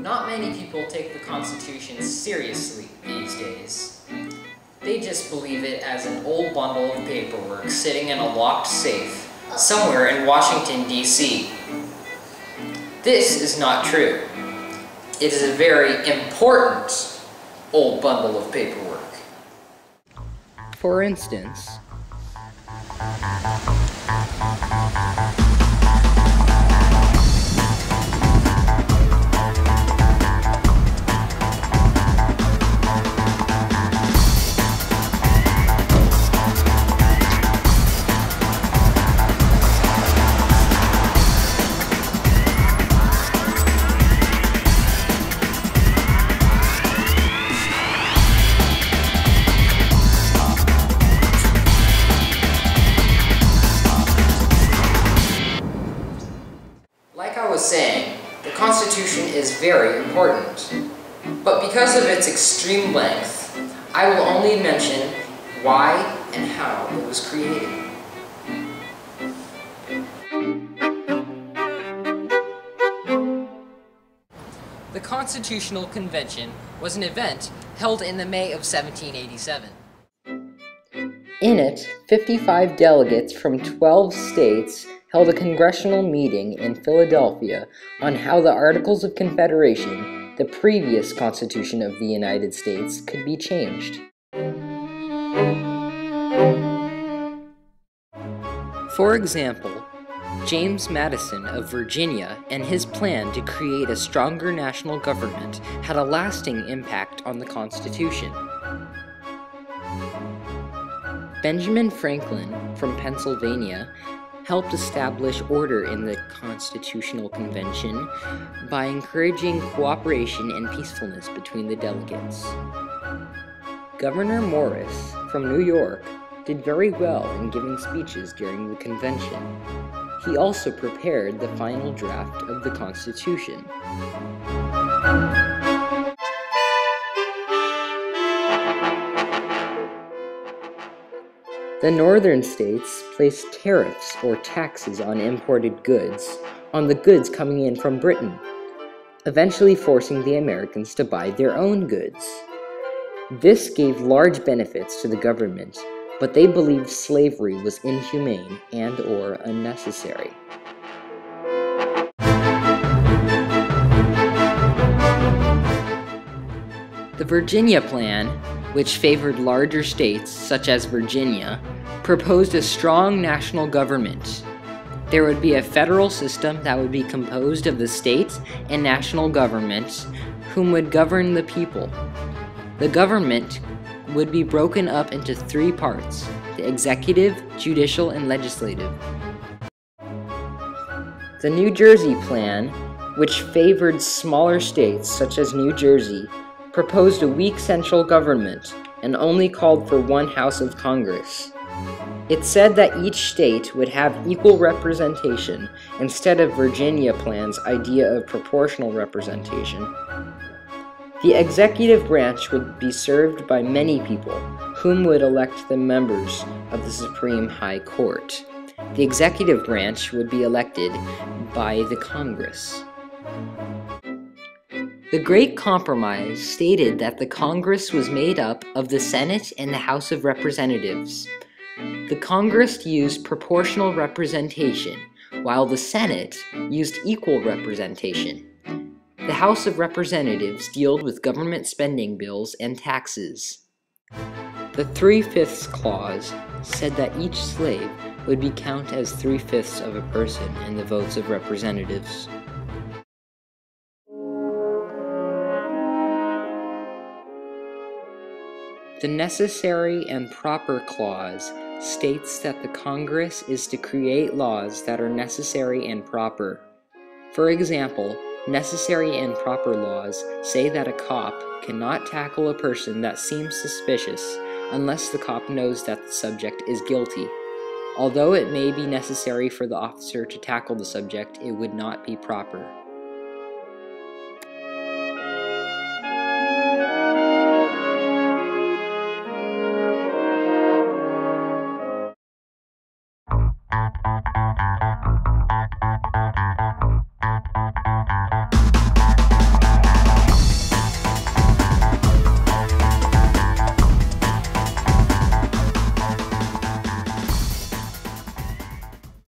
Not many people take the Constitution seriously these days. They just believe it as an old bundle of paperwork sitting in a locked safe somewhere in Washington, D.C. This is not true. It is a very important old bundle of paperwork. For instance, saying, the Constitution is very important. But because of its extreme length, I will only mention why and how it was created. The Constitutional Convention was an event held in the May of 1787. in it, 55 delegates from 12 states held a congressional meeting in Philadelphia on how the Articles of Confederation, the previous Constitution of the United States, could be changed. For example, James Madison of Virginia and his plan to create a stronger national government had a lasting impact on the Constitution. Benjamin Franklin from Pennsylvania helped establish order in the Constitutional Convention by encouraging cooperation and peacefulness between the delegates. Governor Morris from New York did very well in giving speeches during the convention. He also prepared the final draft of the Constitution. The northern states placed tariffs or taxes on imported goods, on the goods coming in from Britain, eventually forcing the Americans to buy their own goods. This gave large benefits to the government, but they believed slavery was inhumane and/or unnecessary. The Virginia Plan, which favored larger states such as Virginia, proposed a strong national government. There would be a federal system that would be composed of the states and national governments whom would govern the people. The government would be broken up into three parts: the executive, judicial, and legislative. The New Jersey Plan, which favored smaller states such as New Jersey, proposed a weak central government and only called for one house of Congress. It said that each state would have equal representation instead of Virginia Plan's idea of proportional representation. The executive branch would be served by many people, whom would elect the members of the Supreme High Court. The executive branch would be elected by the Congress. The Great Compromise stated that the Congress was made up of the Senate and the House of Representatives. The Congress used proportional representation, while the Senate used equal representation. The House of Representatives dealt with government spending bills and taxes. The 3/5 clause said that each slave would be counted as 3/5 of a person in the votes of representatives. The Necessary and Proper Clause states that the Congress is to create laws that are necessary and proper. For example, necessary and proper laws say that a cop cannot tackle a person that seems suspicious unless the cop knows that the subject is guilty. Although it may be necessary for the officer to tackle the subject, it would not be proper.